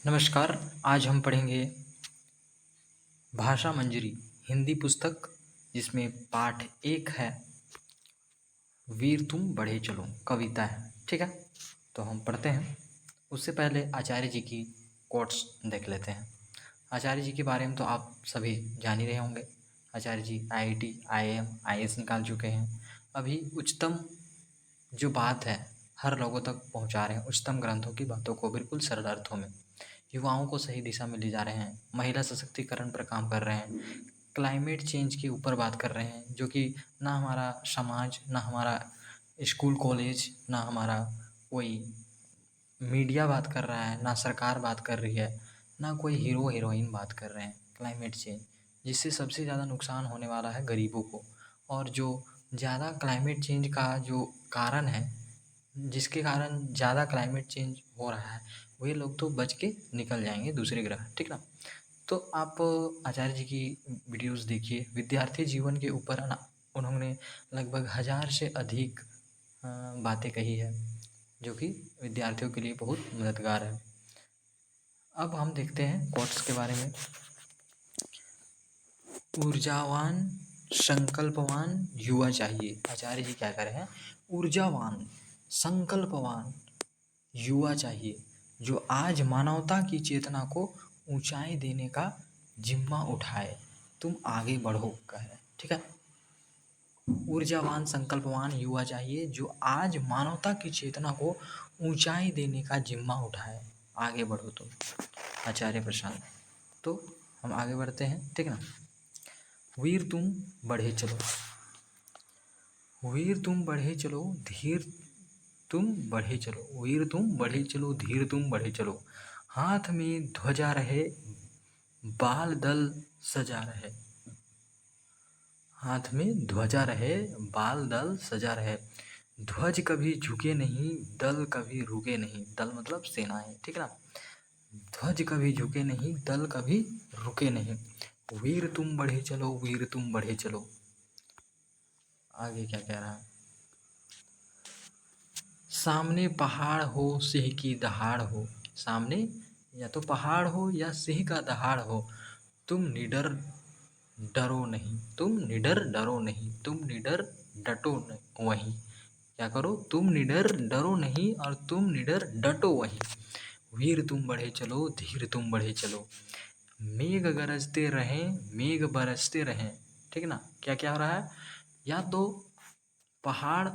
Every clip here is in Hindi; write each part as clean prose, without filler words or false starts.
नमस्कार। आज हम पढ़ेंगे भाषा मंजरी हिंदी पुस्तक, जिसमें पाठ 1 है वीर तुम बढ़े चलो, कविता है। ठीक है, तो हम पढ़ते हैं। उससे पहले आचार्य जी की कोट्स देख लेते हैं। आचार्य जी के बारे में तो आप सभी जान ही रहे होंगे। आचार्य जी आईआईटी, आईएएम, आईएएस निकाल चुके हैं। अभी उच्चतम जो बात है हर लोगों तक पहुंचा रहे हैं, उच्चतम ग्रंथों की बातों को बिल्कुल सरल अर्थों में। युवाओं को सही दिशा में ले जा रहे हैं, महिला सशक्तिकरण पर काम कर रहे हैं, क्लाइमेट चेंज के ऊपर बात कर रहे हैं, जो कि ना हमारा समाज, ना हमारा स्कूल कॉलेज, ना हमारा कोई मीडिया बात कर रहा है, ना सरकार बात कर रही है, ना कोई हीरो हीरोइन बात कर रहे हैं। क्लाइमेट चेंज, जिससे सबसे ज़्यादा नुकसान होने वाला है गरीबों को। और जो ज़्यादा क्लाइमेट चेंज का जो कारण है, जिसके कारण ज़्यादा क्लाइमेट चेंज हो रहा है, वही लोग तो बच के निकल जाएंगे दूसरे ग्रह। ठीक ना। तो आप आचार्य जी की वीडियोस देखिए। विद्यार्थी जीवन के ऊपर ना उन्होंने लगभग 1000 से अधिक बातें कही है, जो कि विद्यार्थियों के लिए बहुत मददगार है। अब हम देखते हैं कोट्स के बारे में। ऊर्जावान संकल्पवान युवा चाहिए। आचार्य जी क्या कह रहे हैं? ऊर्जावान संकल्पवान युवा चाहिए, जो आज मानवता की चेतना को ऊंचाई देने का जिम्मा उठाए। तुम आगे बढ़ो, कह रहे हैं। ठीक है, ऊर्जावान संकल्पवान युवा चाहिए, जो आज मानवता की चेतना को ऊंचाई देने का जिम्मा उठाए। आगे बढ़ो तुम। आचार्य प्रशांत। तो हम आगे बढ़ते हैं। ठीक है ना। वीर तुम बढ़े चलो, वीर तुम बढ़े चलो, धीर तुम बढ़े चलो, वीर तुम बढ़े चलो, धीर तुम बढ़े चलो। हाथ में ध्वजा रहे, बाल दल सजा रहे। हाथ में ध्वजा रहे, बाल दल सजा रहे। ध्वज कभी झुके नहीं, दल कभी रुके नहीं। दल मतलब सेनाएं। ठीक है ना। ध्वज कभी झुके नहीं, दल कभी रुके नहीं। वीर तुम बढ़े चलो, वीर तुम बढ़े चलो। आगे क्या कह रहा है? सामने पहाड़ हो, सिंह की दहाड़ हो। सामने या तो पहाड़ हो या सिंह का दहाड़ हो, तुम निडर डरो नहीं, तुम निडर डरो नहीं, तुम निडर डटो वहीं। क्या करो? तुम निडर डरो नहीं और तुम निडर डटो वहीं। वीर तुम बढ़े चलो, धीर तुम बढ़े चलो। मेघ गरजते रहें, मेघ बरसते रहें। ठीक ना। क्या क्या हो रहा है? या तो पहाड़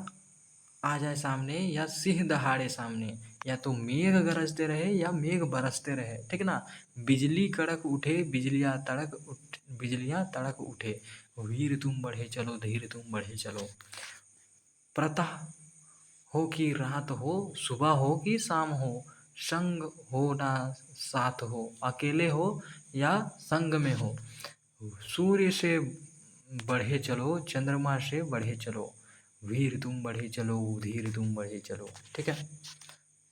आ जाए सामने या सिंह दहाड़े सामने, या तो मेघ गरजते रहे या मेघ बरसते रहे। ठीक ना। बिजली कड़क उठे, बिजलियां तड़क उठे। वीर तुम बढ़े चलो, धीर तुम बढ़े चलो। प्रातः हो कि रात हो, सुबह हो कि शाम हो, संग हो ना साथ हो, अकेले हो या संग में हो। सूर्य से बढ़े चलो, चंद्रमा से बढ़े चलो। वीर तुम बढ़े चलो, धीर तुम बढ़े चलो। ठीक है,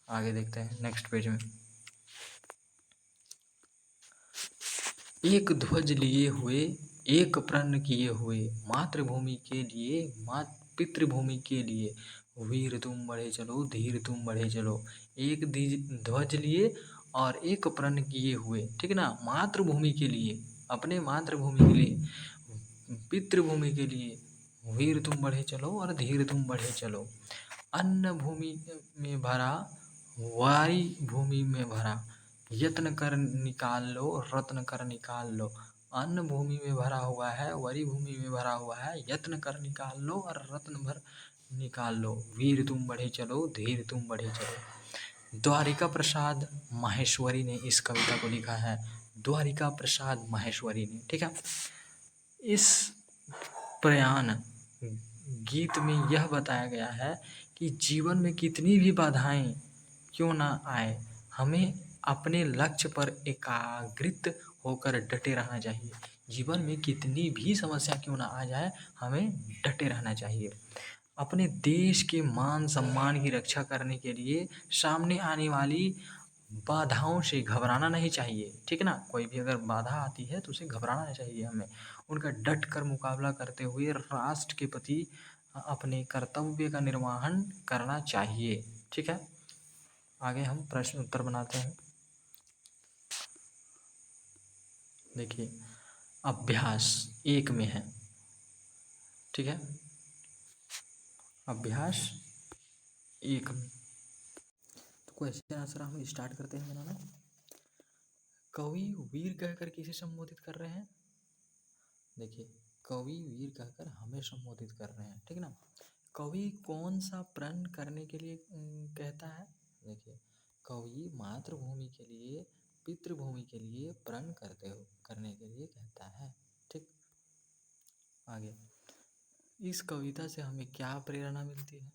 आगे देखते हैं नेक्स्ट पेज में। एक ध्वज लिए हुए, एक प्रण किए हुए, मातृभूमि के लिए, पितृभूमि के लिए। वीर तुम बढ़े चलो, धीर तुम बढ़े चलो। एक ध्वज लिए और एक प्रण किए हुए। ठीक है ना। मातृभूमि के लिए, अपने मातृभूमि के लिए, पितृभूमि के लिए। वीर तुम बढ़े चलो और धीर तुम बढ़े चलो। अन्न भूमि में भरा, वारी भूमि में भरा, यत्न कर निकाल लो, रत्न कर निकाल लो। अन्न भूमि में भरा हुआ है, वरी भूमि में भरा हुआ है, यत्न कर निकाल लो और रत्न भर निकाल लो। वीर तुम बढ़े चलो, धीर तुम बढ़े चलो। द्वारिका प्रसाद माहेश्वरी ने इस कविता को लिखा है। द्वारिका प्रसाद माहेश्वरी ने। ठीक है। इस प्रयाण गीत में यह बताया गया है कि जीवन में कितनी भी बाधाएं क्यों ना आए, हमें अपने लक्ष्य पर एकाग्रित होकर डटे रहना चाहिए। जीवन में कितनी भी समस्या क्यों ना आ जाए, हमें डटे रहना चाहिए। अपने देश के मान सम्मान की रक्षा करने के लिए सामने आने वाली बाधाओं से घबराना नहीं चाहिए। ठीक है ना। कोई भी अगर बाधा आती है तो उसे घबराना नहीं चाहिए हमें। उनका डट कर मुकाबला करते हुए राष्ट्र के प्रति अपने कर्तव्य का निर्वहन करना चाहिए। ठीक है, आगे हम प्रश्न उत्तर बनाते हैं। देखिए, अभ्यास एक में है, ठीक है, अभ्यास एक में। तो क्वेश्चन आंसर हम स्टार्ट करते हैं बनाना। कवि वीर कहकर किसे संबोधित कर रहे हैं? देखिए, कवि वीर कहकर हमें संबोधित कर रहे हैं, ठीक ना। कवि कौन सा प्रण करने के लिए कहता है? देखिए, कवि मातृभूमि के लिए, पितृभूमि के लिए प्रण करने के लिए कहता है, ठीक। आगे, इस कविता से हमें क्या प्रेरणा मिलती है?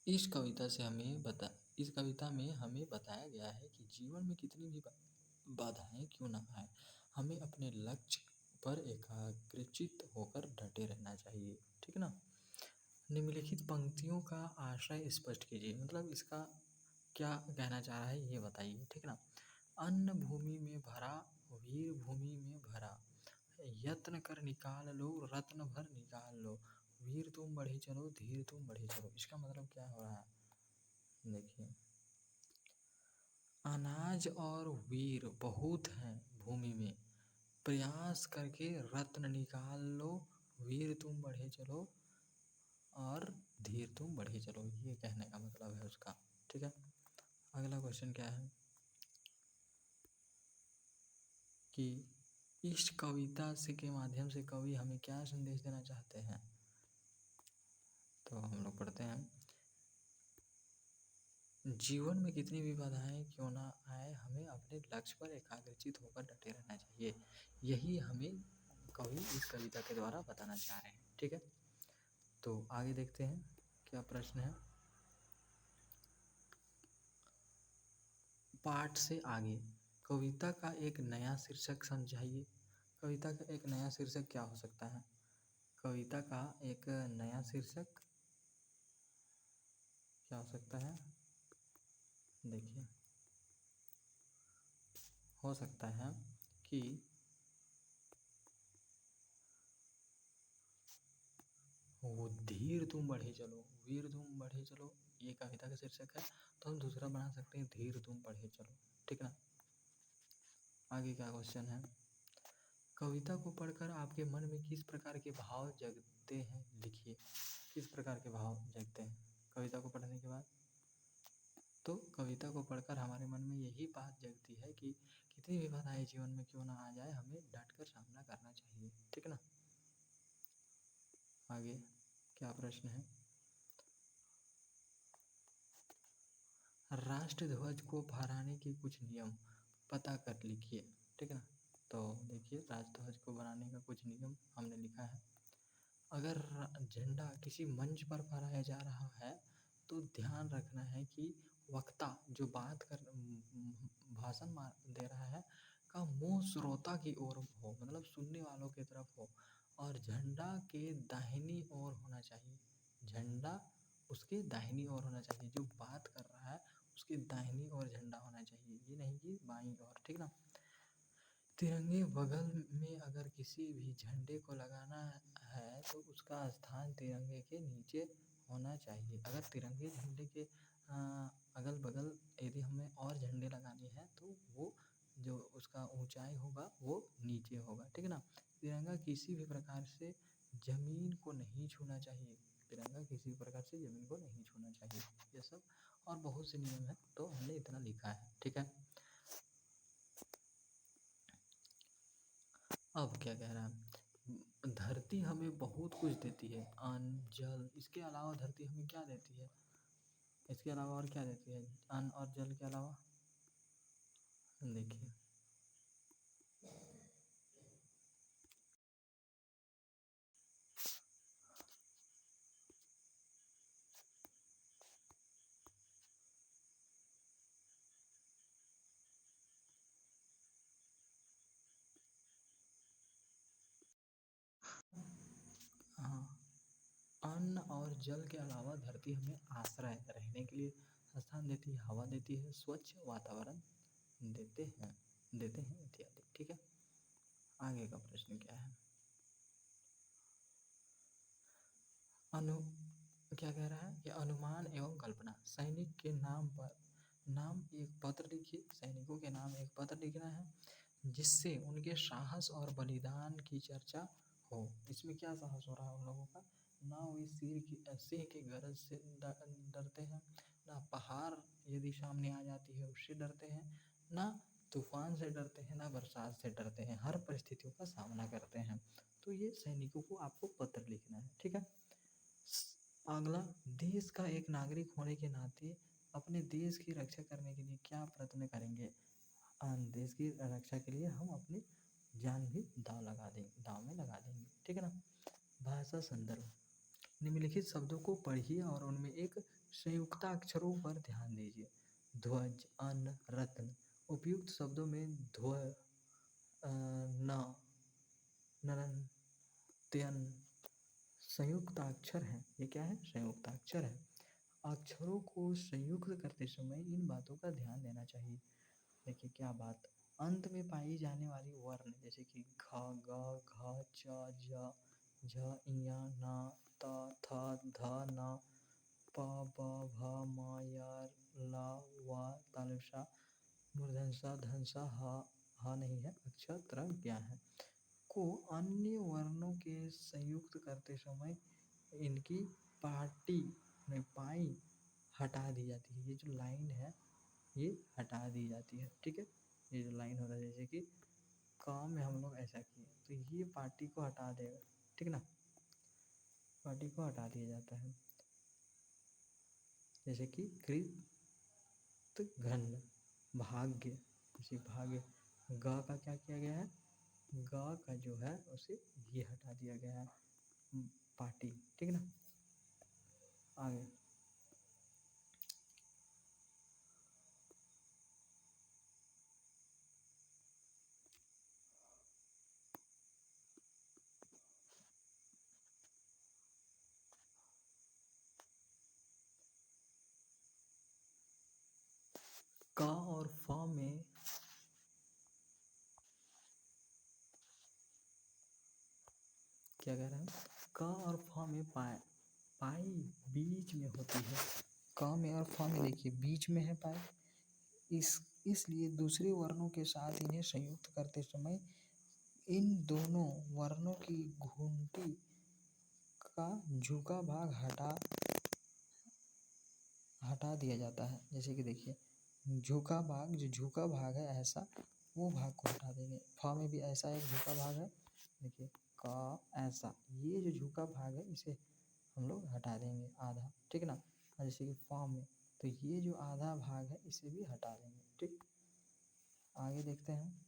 इस कविता में हमें बताया गया है कि जीवन में कितनी भी बाधाएं क्यों ना आए, हमें अपने लक्ष्य पर एकाग्रचित होकर डटे रहना चाहिए, ठीक ना। निम्नलिखित पंक्तियों का आशय स्पष्ट कीजिए, मतलब इसका क्या कहना चाह रहा है ये बताइए, ठीक ना। अन्न भूमि में भरा, वीर भूमि में भरा, यत्न कर निकाल लो, रत्न भर निकाल लो, वीर तुम बढ़े चलो, धीर तुम बढ़े चलो। इसका मतलब क्या हो रहा है? देखिए, अनाज और वीर बहुत हैं भूमि में, प्रयास करके रत्न निकाल लो, वीर तुम बढ़े चलो और धीर तुम बढ़े चलो, ये कहने का मतलब है उसका, ठीक है। अगला क्वेश्चन क्या है कि इस कविता से के माध्यम से कवि हमें क्या संदेश देना चाहते हैं? तो हम लोग पढ़ते हैं, जीवन में कितनी भी बाधाएं क्यों ना आए, हमें अपने लक्ष्य पर एकाग्रचित होकर डटे रहना चाहिए। यही हमें कवि इस कविता के द्वारा बताना चाह रहे हैं, ठीक है। तो आगे देखते हैं क्या प्रश्न है। पाठ से आगे कविता का एक नया शीर्षक समझाइए। कविता का एक नया शीर्षक क्या हो सकता है? कविता का एक नया शीर्षक क्या हो सकता है? देखिए, हो सकता है कि वो धीर तुम बढ़े चलो, वीर तुम बढ़े चलो, ये कविता का शीर्षक है। तो हम दूसरा बना सकते हैं धीर तुम बढ़े चलो, ठीक ना। आगे क्या क्वेश्चन है, कविता को पढ़कर आपके मन में किस प्रकार के भाव जगते हैं? लिखिए, किस प्रकार के भाव जगते हैं कविता को पढ़ने के बाद? तो कविता को पढ़कर हमारे मन में यही बात जगती है कि कितनी भी बाधाएं जीवन में क्यों ना आ जाए, हमें डटकर सामना करना चाहिए, ठीक ना। आगे क्या प्रश्न है, राष्ट्र ध्वज को फहराने के कुछ नियम पता कर लिखिए, ठीक है ना। तो देखिए, राष्ट्र ध्वज को बनाने का कुछ नियम हमने लिखा है। अगर झंडा किसी मंच पर फहराया जा रहा है तो ध्यान रखना है कि वक्ता जो भाषण दे रहा है का मुंह श्रोता की ओर हो, मतलब सुनने वालों की तरफ हो, और झंडा के दाहिनी ओर होना चाहिए। झंडा उसके दाहिनी ओर होना चाहिए, जो बात कर रहा है उसके दाहिनी ओर झंडा होना चाहिए, ये नहीं कि बाईं ओर, ठीक ना। तिरंगे बगल में अगर किसी भी झंडे को लगाना है तो उसका स्थान तिरंगे के नीचे होना चाहिए। अगर तिरंगे झंडे के अगल बगल यदि हमें और झंडे लगाने हैं तो वो जो उसका ऊंचाई होगा वो नीचे होगा, ठीक है ना। तिरंगा किसी भी प्रकार से जमीन को नहीं छूना चाहिए, तिरंगा किसी भी प्रकार से जमीन को नहीं छूना चाहिए। ये सब और बहुत से नियम है, तो हमने इतना लिखा है, ठीक है। अब क्या कह रहा है, धरती हमें बहुत कुछ देती है, अन्न जल, इसके अलावा धरती हमें क्या देती है? इसके अलावा और क्या देती है अन्न और जल के अलावा? देखिए, हाँ, अन्न और जल के अलावा धरती हमें आश्रय रहने के लिए स्थान देती है, हवा देती है, स्वच्छ वातावरण देते हैं इत्यादि, ठीक है। आगे का प्रश्न क्या है, अनु क्या कह रहा है कि अनुमान एवं कल्पना, सैनिक के नाम पर नाम एक पत्र लिखिए, सैनिकों के नाम एक पत्र लिखना है। जिससे उनके साहस और बलिदान की चर्चा हो। इसमें क्या साहस हो रहा है उन लोगों का? ना वे सिंह के गरज से डरते हैं, ना पहाड़ यदि सामने आ जाती है उससे डरते हैं, ना तूफान से डरते हैं, ना बरसात से डरते हैं, हर परिस्थितियों का सामना करते हैं। तो ये सैनिकों को आपको पत्र लिखना है, ठीक है। अगला, देश का एक नागरिक होने के नाते अपने देश की रक्षा करने के लिए क्या प्रयत्न करेंगे? देश की रक्षा के लिए हम अपनी जान भी दाव में लगा देंगे, ठीक है ना। भाषा संदर्भ, निम्नलिखित शब्दों को पढ़िए और उनमें एक संयुक्ताक्षरों पर ध्यान दीजिए। ध्वज, अन्न, रत्न। उपयुक्त शब्दों में ध्व, न, नरन, त्यन संयुक्ताक्षर हैं। ये क्या है? संयुक्ताक्षर है। अक्षरों को संयुक्त करते समय इन बातों का ध्यान देना चाहिए। देखिए क्या बात, अंत में पाई जाने वाली वर्ण जैसे कि घ, ग, घ, च, ज, झ, ञ, न, त, थ, ध, न, प, ब, भ, म, य, ल, व, तालव्य, मूर्धन्य, धन्य, ह नहीं है, अक्षर त्र ज्ञ है, को अन्य वर्णों के संयुक्त करते समय इनकी पाटी में पाई हटा दी जाती है। ये जो लाइन है ये हटा दी जाती है, ठीक है। ये जो लाइन हो रहा है जैसे कि काम में हम लोग ऐसा किए तो ये पार्टी को हटा देगा, ठीक ना, पार्टी को हटा दिया जाता है। जैसे कि कृत घन, भाग्य, जैसे भाग्य, ग का क्या किया गया है? ग का जो है उसे ये हटा दिया गया है, पार्टी, ठीक ना। आगे, क और फ में क्या कह रहे हैं? क और फ में पाई बीच में होती है। क में और फ में देखिए बीच में है पाई, इसलिए दूसरे वर्णों के साथ इन्हें संयुक्त करते समय इन दोनों वर्णों की घुंटी का झुका भाग हटा दिया जाता है। जैसे कि देखिए झुका भाग, जो झुका भाग है ऐसा, वो भाग को हटा देंगे। फ में भी ऐसा एक झुका भाग है, देखिए क ऐसा, ये जो झुका भाग है इसे हम लोग हटा देंगे आधा, ठीक ना। जैसे कि फ में तो ये जो आधा भाग है इसे भी हटा देंगे, ठीक। आगे देखते हैं,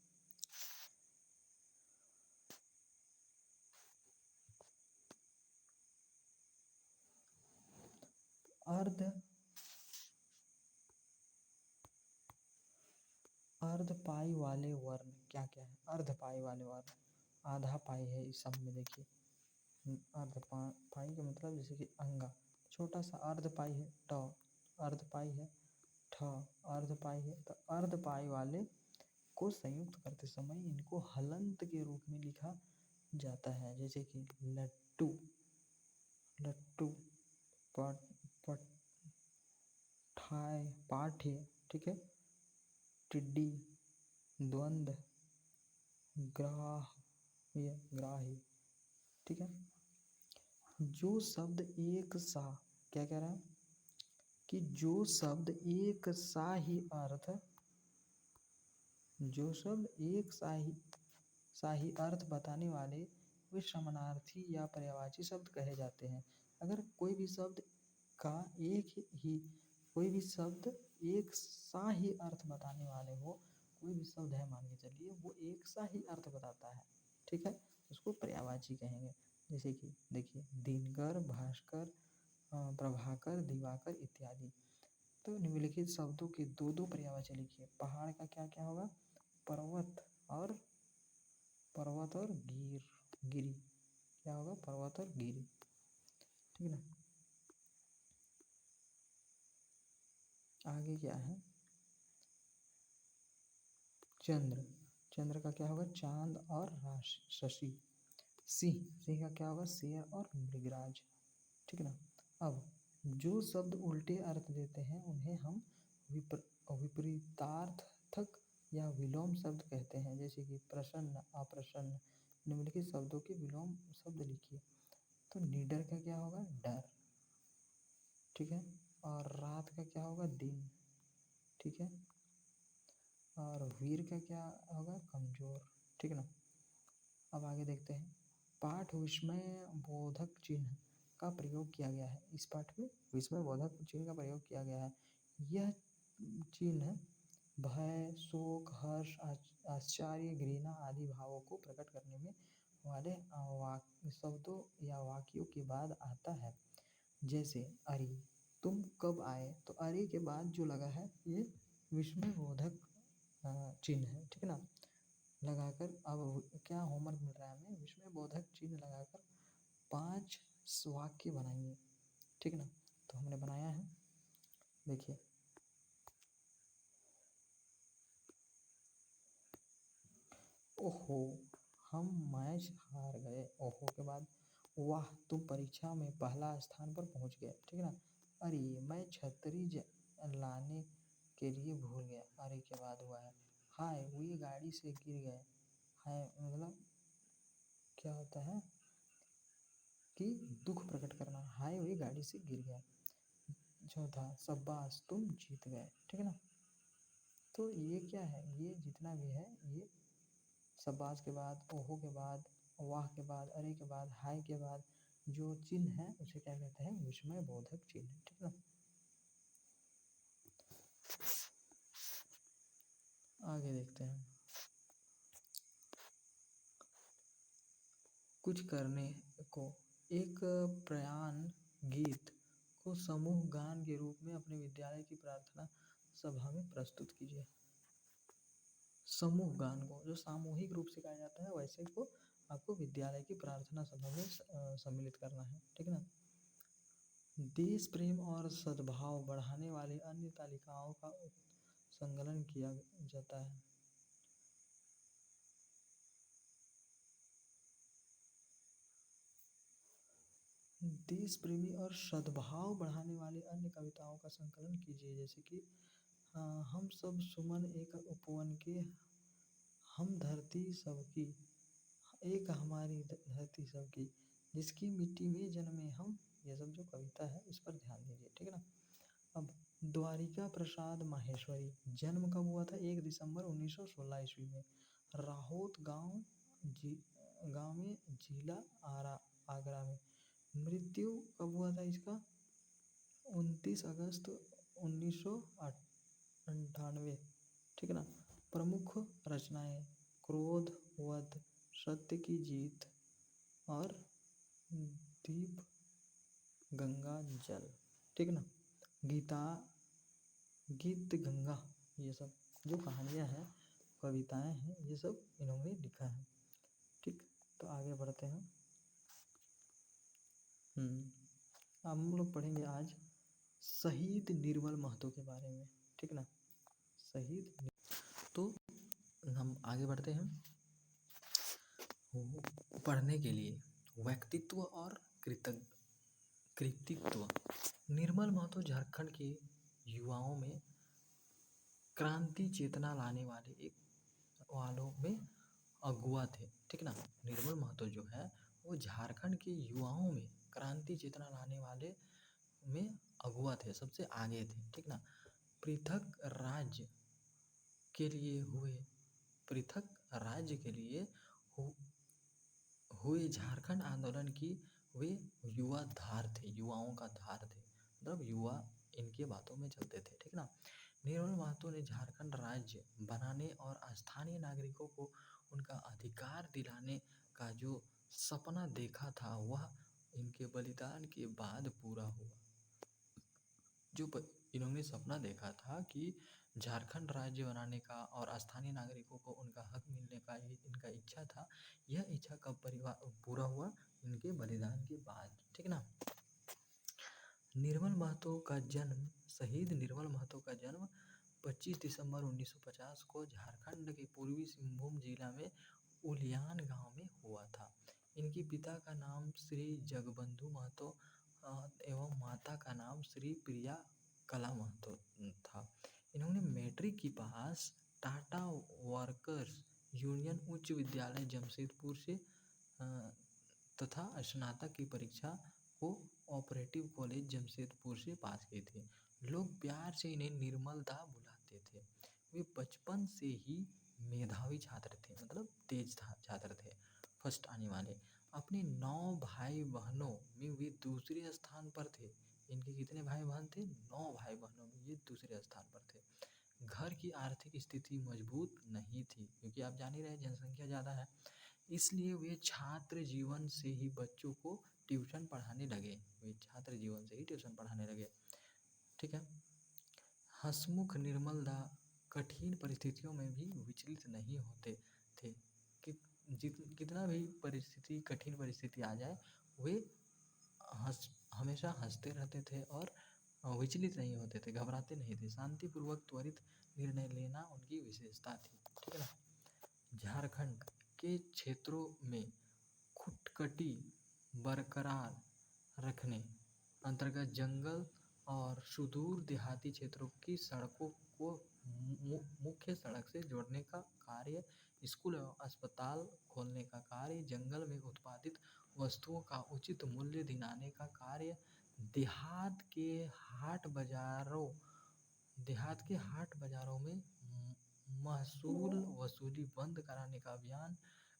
अर्ध पाई वाले वर्ण क्या क्या है? अर्ध पाई वाले वर्ण, आधा पाई है इस सब में, देखिए अर्ध पाई का मतलब जैसे कि अंगा, छोटा सा अर्ध पाई है ट, अर्ध पाई है ठ, अर्ध पाई है, तो अर्ध पाई वाले को संयुक्त करते समय इनको हलंत के रूप में लिखा जाता है। जैसे कि लट्टू, लट्टू, पट, पट, ठाय, पाठ्य, ठीक है, टिड्डी, द्वंद्व, ग्राह्य, ग्राही, ठीक है। जो शब्द एक सा, क्या कह रहा है कि जो शब्द एक सा ही अर्थ, जो शब्द एक सा ही अर्थ बताने वाले वे समानार्थी या पर्यायवाची शब्द कहे जाते हैं। अगर कोई भी शब्द का कोई भी शब्द एक सा ही अर्थ बताने वाले हो, कोई भी शब्द है मान के चलिए वो एक सा ही अर्थ बताता है, ठीक है, उसको पर्यायवाची कहेंगे। जैसे कि देखिए दिनकर, भास्कर, प्रभाकर, दिवाकर इत्यादि। तो निम्नलिखित शब्दों के दो दो पर्यायवाची लिखिए। पहाड़ का क्या क्या होगा? पर्वत और गिरी, क्या होगा? पर्वत और गिरी, ठीक है ना। आगे क्या है? चंद्र, चंद्र का क्या होगा? चांद और शशि। सिंह का क्या होगा? शेर और मृगराज, ठीक है ना। अब जो शब्द उल्टे अर्थ देते हैं उन्हें हम विपरीतार्थक या विलोम शब्द कहते हैं, जैसे कि प्रसन्न, अप्रसन्न। निम्नलिखित शब्दों के विलोम शब्द लिखिए। तो निडर का क्या होगा? डर। ठीक है। और रात का क्या होगा? दिन। ठीक है। और वीर का क्या होगा? कमजोर। ठीक है ना। अब आगे देखते हैं। पाठ विस्मय बोधक चिन्ह का प्रयोग किया गया है। इस पाठ में विस्मय बोधक चिन्ह का प्रयोग किया गया है। यह चिन्ह भय, शोक, हर्ष, आश्चर्य, घृणा आदि भावों को प्रकट करने में वाले शब्दों या वाक्यों के बाद आता है। जैसे अरे तुम कब आए, तो अरे के बाद जो लगा है ये विस्मय बोधक चिन्ह है। ठीक है ना। लगाकर अब क्या होमवर्क मिल रहा है हमें? विस्मय बोधक चिन्ह लगाकर 5 वाक्य बनाइए। ठीक है ना। तो हमने बनाया है, देखिए। ओहो हम मैच हार गए। ओहो के बाद वाह तुम परीक्षा में पहला स्थान पर पहुंच गए। ठीक है ना। अरे मैं छतरी लाने के लिए भूल गया। अरे के बाद हुआ है हाय वे गाड़ी से गिर गए। हाय मतलब क्या होता है कि दुख प्रकट करना। हाय वे गाड़ी से गिर गया। चौथा शाबाश तुम जीत गए। ठीक है ना। तो ये क्या है? ये जितना भी है ये शाबाश के बाद, ओहो के बाद, वाह के बाद, अरे के बाद, हाय के बाद जो चिन्ह है उसे क्या कहते हैं? विस्मय बोधक चिन्ह। ठीक है ना। आगे देखते हैं। कुछ करने को एक प्रयाण गीत को समूह गान के रूप में अपने विद्यालय की प्रार्थना सभा में प्रस्तुत कीजिए। समूह गान को जो सामूहिक रूप से गाया जाता है वैसे को आपको विद्यालय की प्रार्थना सभा में सम्मिलित करना है। ठीक है ना। देश प्रेम और सद्भाव बढ़ाने वाले अन्य तालिकाओं का संकलन किया जाता है। देश प्रेमी और सद्भाव बढ़ाने वाले अन्य कविताओं का संकलन कीजिए। जैसे कि हम सब सुमन एक उपवन के, हम धरती सबकी, एक हमारी धरती सबकी, जिसकी मिट्टी में जन्मे हम। ये सब जो कविता है इस पर ध्यान दीजिए। ठीक है ना। अब द्वारिका प्रसाद माहेश्वरी जन्म कब हुआ था? 1 दिसंबर 1916 ईस्वी में राहोत गांव में, जिला आगरा में। मृत्यु कब हुआ था इसका? 29 अगस्त 1998। ठीक है ना। प्रमुख रचनाएं क्रोध, वध, सत्य की जीत और दीप गंगा जल। ठीक है ना। गीत गंगा, ये सब जो कहानियाँ हैं, कविताएं हैं, ये सब इन्होंने लिखा है। ठीक। तो आगे बढ़ते हैं। अब हम लोग पढ़ेंगे आज शहीद निर्मल महतो के बारे में। ठीक ना। शहीद। तो हम आगे बढ़ते हैं पढ़ने के लिए। व्यक्तित्व और कृतित्व। निर्मल महतो झारखंड के युवाओं में क्रांति चेतना लाने वालों में अगुआ थे। ठीक ना। निर्मल महतो जो है वो झारखंड के युवाओं में क्रांति चेतना लाने वाले में अगुआ थे, सबसे आगे थे। ठीक ना। पृथक राज्य के लिए हुए झारखंड आंदोलन की वे युवा धार थे, युवाओं का धार थे, मतलब युवा इनके बातों में चलते थे। ठीक ना। निर्मल महतो ने झारखंड राज्य बनाने और स्थानीय नागरिकों को उनका अधिकार दिलाने का जो सपना देखा था वह इनके बलिदान के बाद पूरा हुआ। इन्होंने सपना देखा था कि झारखंड राज्य बनाने का और स्थानीय नागरिकों को उनका हक मिलने का ये इनका इच्छा था। यह इच्छा कब पूरा हुआ? इनके बलिदान के बाद। ठीक ना। निर्मल महतो का जन्म, शहीद निर्मल महतो का जन्म 25 दिसंबर 1950 को झारखंड के पूर्वी सिंहभूम जिला में उलियान गांव में हुआ था। इनके पिता का नाम श्री जगबंधु महतो एवं माता का नाम श्री प्रिया कला महतो था। इन्होंने मैट्रिक की पास टाटा वर्कर्स यूनियन उच्च विद्यालय जमशेदपुर से तथा स्नातक की परीक्षा को ऑपरेटिव कॉलेज जमशेदपुर से पास किए थे। लोग प्यार से इन्हें निर्मल दा बुलाते थे। वे बचपन से ही मेधावी छात्र थे, मतलब तेज छात्र थे, फर्स्ट आने वाले। अपने 9 भाई बहनों में वे दूसरे स्थान पर थे। इनके कितने भाई बहन थे? 9 भाई बहनों में ये दूसरे स्थान पर थे। घर की आर्थिक स्थिति मजबूत नहीं थी, क्योंकि आप जान ही रहे जनसंख्या ज़्यादा है, इसलिए वे छात्र जीवन से ही बच्चों को ट्यूशन पढ़ाने लगे। वे छात्र जीवन से ही ट्यूशन पढ़ाने लगे। ठीक है। हंसमुख निर्मल दा कठिन परिस्थितियों में भी विचलित नहीं होते थे। कि कितना भी परिस्थिति, कठिन परिस्थिति आ जाए, वे हमेशा हंसते रहते थे और विचलित नहीं होते थे, घबराते नहीं थे। शांतिपूर्वक त्वरित निर्णय लेना उनकी विशेषता थी। ठीक है ना। झारखंड के क्षेत्रों में खुटकटी बरकरार रखने अंतर्गत जंगल और सुदूर देहाती क्षेत्रों की सड़कों को मुख्य सड़क से जोड़ने का कार्य, स्कूल एवं अस्पताल खोलने का कार्य, जंगल में उत्पादित वस्तुओं का उचित मूल्य दिलाने का कार्य, देहात के हाट बाजारों में महसूल वसूली बंद कराने का अभियान,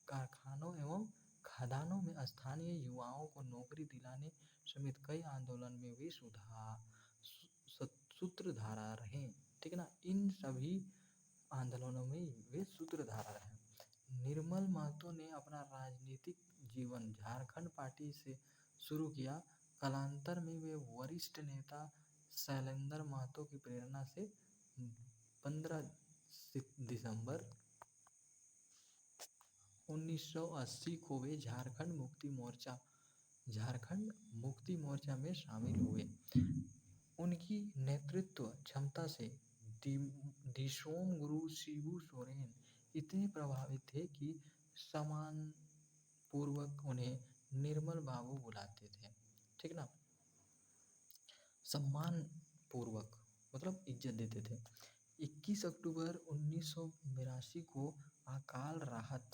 कारखानों एवं खदानों में स्थानीय युवाओं को नौकरी दिलाने समेत कई आंदोलन में वे सूत्रधार रहे। ठीक है ना। इन सभी आंदोलनों में वे सूत्रधार रहे। निर्मल महतो ने अपना राजनीतिक जीवन झारखंड पार्टी से शुरू किया। कालांतर में वे वरिष्ठ नेता शैलेंद्र महतो की प्रेरणा से 15 दिसंबर 1980 को वे झारखंड मुक्ति मोर्चा में शामिल हुए। उनकी नेतृत्व क्षमता से दिसोम गुरु शिबू सोरेन इतने प्रभावित थे कि सम्मानपूर्वक उन्हें निर्मल बाबू बुलाते थे। ठीक ना। सम्मान पूर्वक मतलब इज्जत देते थे। 21 अक्टूबर 1982 को अकाल राहत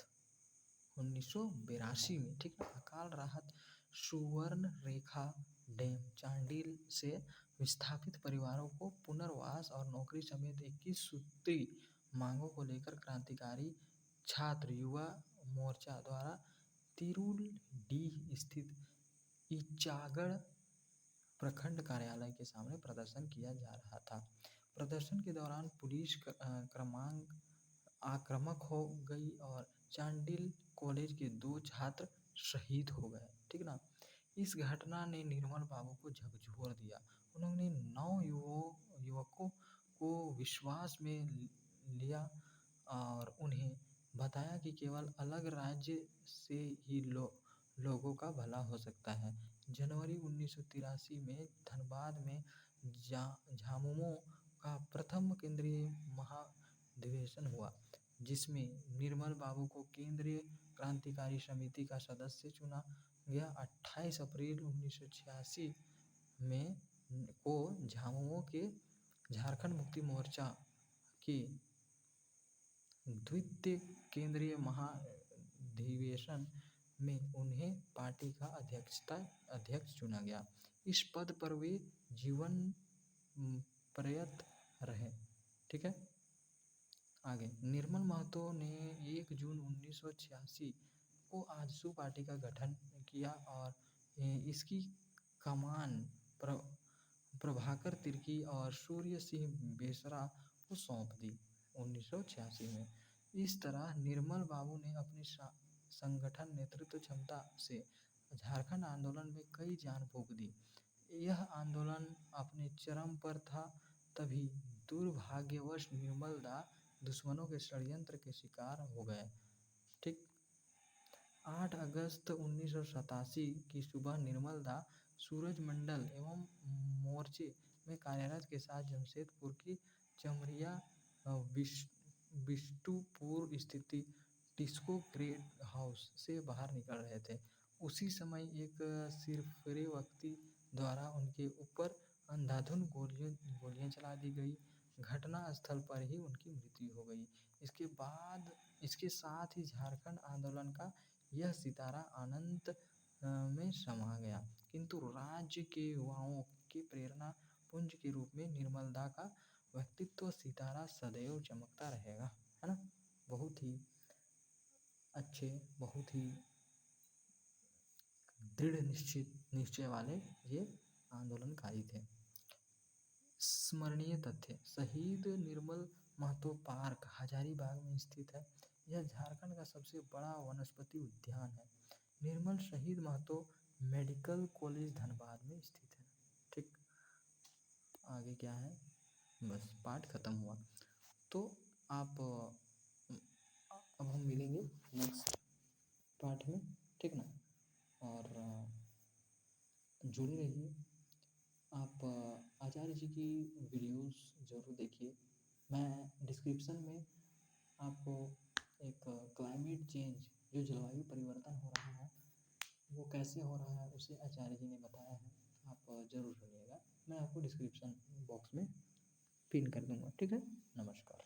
1982 में, ठीक है, अकाल राहत सुवर्ण रेखा डैम चांडिल से विस्थापित परिवारों को पुनर्वास और नौकरी समेत 21 सूत्री मांगों को लेकर क्रांतिकारी छात्र युवा मोर्चा द्वारा तिरुलडीह स्थित इचागढ़ प्रखंड कार्यालय के सामने प्रदर्शन किया जा रहा था। प्रदर्शन के दौरान पुलिस आक्रामक हो गई और चांडिल कॉलेज के 2 छात्र शहीद हो गए। ठीक ना। इस घटना ने निर्मल बाबू को झकझोर दिया। उन्होंने 9 युवकों को विश्वास में लिया और उन्हें बताया कि केवल अलग राज्य से ही लोगों का भला हो सकता है। जनवरी 1983 में धनबाद में झामुमो का प्रथम केंद्रीय महाधिवेशन हुआ, जिसमें निर्मल बाबू को केंद्रीय क्रांतिकारी समिति का सदस्य चुना गया। 28 अप्रैल 1986 में को झामुमो के झारखंड मुक्ति मोर्चा के द्वितीय केंद्रीय महाधिवेशन में उन्हें पार्टी का अध्यक्ष चुना गया। इस पद पर वे जीवन पर्यंत रहे। ठीक है। आगे निर्मल महतो ने 1 जून 1986 को आजसू पार्टी का गठन किया और इसकी कमान प्रभाकर तिर्की और सूर्य सिंह बेसरा को सौंप दी 1986 में। इस तरह निर्मल बाबू ने अपनी संगठन नेतृत्व क्षमता से झारखंड आंदोलन में कई जान फूंक दी। यह आंदोलन अपने चरम पर था, तभी दुर्भाग्यवश निर्मल दा दुश्मनों के षड्यंत्र के शिकार हो गए। ठीक। 8 अगस्त 1987 की सुबह निर्मल दा सूरजमंडल एवं मोर्चे में कार्यरत के साथ जमशेदपुर की चमरिया बिष्टुपुर स्थित टिस्को गेस्ट हाउस से बाहर निकल रहे थे। उसी समय एक सिरफिरे व्यक्ति द्वारा उनके ऊपर अंधाधुंध गोलियां चला दी गई। घटनास्थल पर ही उनकी मृत्यु हो गई। इसके साथ ही झारखंड आंदोलन का यह सितारा अनंत में समा गया, किंतु राज्य के युवाओं के प्रेरणा पुंज के रूप में निर्मलदा का व्यक्तित्व सितारा सदैव चमकता रहेगा, है ना। बहुत ही अच्छे, बहुत ही दृढ़ निश्चय वाले ये आंदोलनकारी थे। स्मरणीय तथ्य: शहीद निर्मल महतो पार्क हजारीबाग में स्थित है। यह झारखंड का सबसे बड़ा वनस्पति उद्यान है। निर्मल शहीद महतो मेडिकल कॉलेज धनबाद में स्थित है। ठीक, आगे क्या है, बस पाठ खत्म हुआ। तो आप अब हम मिलेंगे नेक्स्ट पार्ट में, ठीक ना। और जुड़े रहिए। आप आचार्य जी की वीडियोस ज़रूर देखिए। मैं डिस्क्रिप्शन में आपको एक क्लाइमेट चेंज, जो जलवायु परिवर्तन हो रहा है वो कैसे हो रहा है उसे आचार्य जी ने बताया है, आप ज़रूर सुनिएगा। मैं आपको डिस्क्रिप्शन बॉक्स में पिन कर दूंगा, ठीक है। नमस्कार।